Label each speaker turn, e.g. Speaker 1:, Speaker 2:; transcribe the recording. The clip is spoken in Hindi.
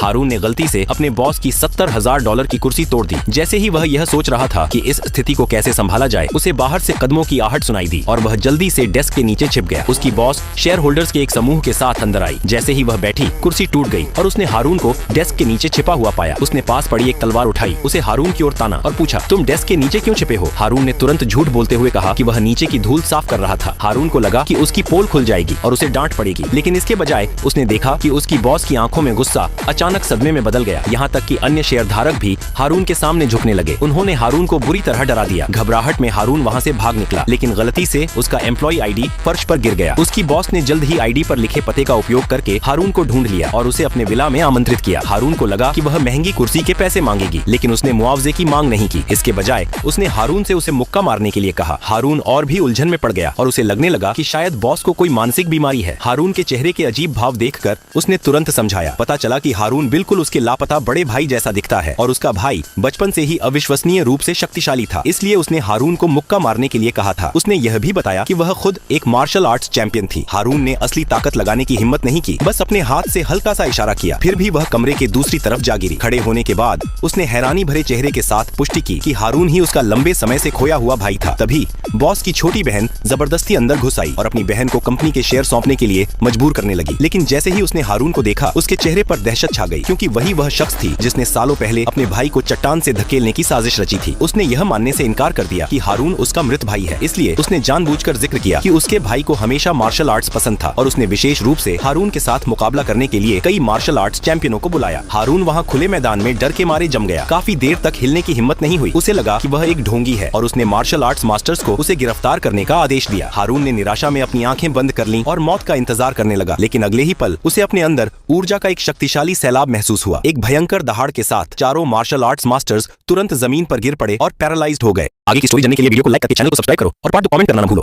Speaker 1: हारून ने गलती से अपने बॉस की $70,000 की कुर्सी तोड़ दी। जैसे ही वह यह सोच रहा था कि इस स्थिति को कैसे संभाला जाए, उसे बाहर से कदमों की आहट सुनाई दी और वह जल्दी से डेस्क के नीचे छिप गया। उसकी बॉस शेयर होल्डर्स के एक समूह के साथ अंदर आई। जैसे ही वह बैठी, कुर्सी टूट गई और उसने हारून को डेस्क के नीचे छिपा हुआ पाया। उसने पास पड़ी एक तलवार उठाई, उसे हारून की ओर ताना और पूछा, तुम डेस्क के नीचे क्यों छिपे हो? हारून ने तुरंत झूठ बोलते हुए कहा कि वह नीचे की धूल साफ कर रहा था। हारून को लगा कि उसकी पोल खुल जाएगी और उसे डांट पड़ेगी, लेकिन इसके बजाय उसने देखा कि उसकी बॉस की आंखों में गुस्सा अचानक सदमे में बदल गया। यहाँ तक कि अन्य शेयरधारक भी हारून के सामने झुकने लगे। उन्होंने हारून को बुरी तरह डरा दिया। घबराहट में हारून वहाँ से भाग निकला, लेकिन गलती से उसका एम्प्लॉय आईडी फर्श पर गिर गया। उसकी बॉस ने जल्द ही आईडी पर लिखे पते का उपयोग करके हारून को ढूंढ लिया और उसे अपने विला में आमंत्रित किया। हारून को लगा कि वह महंगी कुर्सी के पैसे मांगेगी, लेकिन उसने मुआवजे की मांग नहीं की। इसके बजाय उसने हारून से उसे मुक्का मारने के लिए कहा। हारून और भी उलझन में पड़ गया और उसे लगने लगा कि शायद बॉस को कोई मानसिक बीमारी है। हारून के चेहरे के अजीब भाव देखकर उसने तुरंत समझाया। पता चला कि हारून बिल्कुल उसके लापता बड़े भाई जैसा दिखता है और उसका भाई बचपन से ही अविश्वसनीय रूप से शक्तिशाली था, इसलिए उसने हारून को मुक्का मारने के लिए कहा था। उसने यह भी बताया कि वह खुद एक मार्शल आर्ट्स चैंपियन थी। हारून ने असली ताकत लगाने की हिम्मत नहीं की, बस अपने हाथ से हल्का सा इशारा किया। फिर भी वह कमरे के दूसरी तरफ जा गिरी। खड़े होने के बाद उसने हैरानी भरे चेहरे के साथ पुष्टि की कि हारून ही उसका लंबे समय से खोया हुआ भाई था। तभी बॉस की छोटी बहन जबरदस्ती अंदर घुस आई और अपनी बहन को कंपनी के शेयर सौंपने के लिए मजबूर करने लगी। लेकिन जैसे ही उसने हारून को देखा, उसके चेहरे पर दहशत छा गई, क्योंकि वही वह शख्स थी जिसने सालों पहले अपने भाई को चट्टान से धकेलने की साजिश रची थी। उसने यह मानने से इनकार कर दिया कि हारून उसका मृत भाई है, इसलिए उसने जानबूझकर जिक्र किया कि उसके भाई को हमेशा मार्शल आर्ट्स पसंद था और उसने विशेष रूप से हारून के साथ मुकाबला करने के लिए कई मार्शल आर्ट्स चैंपियनों को बुलाया। हारून वहाँ खुले मैदान में डर के मारे जम गया। काफी देर तक हिलने की हिम्मत नहीं हुई। उसे लगा कि वह एक ढोंगी है और उसने मार्शल आर्ट्स मास्टर्स को उसे गिरफ्तार करने का आदेश दिया। हारून ने निराशा में अपनी आंखें बंद कर लीं और मौत का इंतजार करने लगा, लेकिन अगले ही पल उसे अपने अंदर ऊर्जा का एक शक्तिशाली सैलाब महसूस हुआ। एक भयंकर दहाड़ के साथ चारों मार्शल आर्ट्स मास्टर्स तुरंत जमीन पर गिर पड़े और पैरालाइज्ड हो गए। आगे की स्टोरी जानने के लिए वीडियो को लाइक करके चैनल को सब्सक्राइब करो और पार्ट 2 कमेंट करना न भूलो।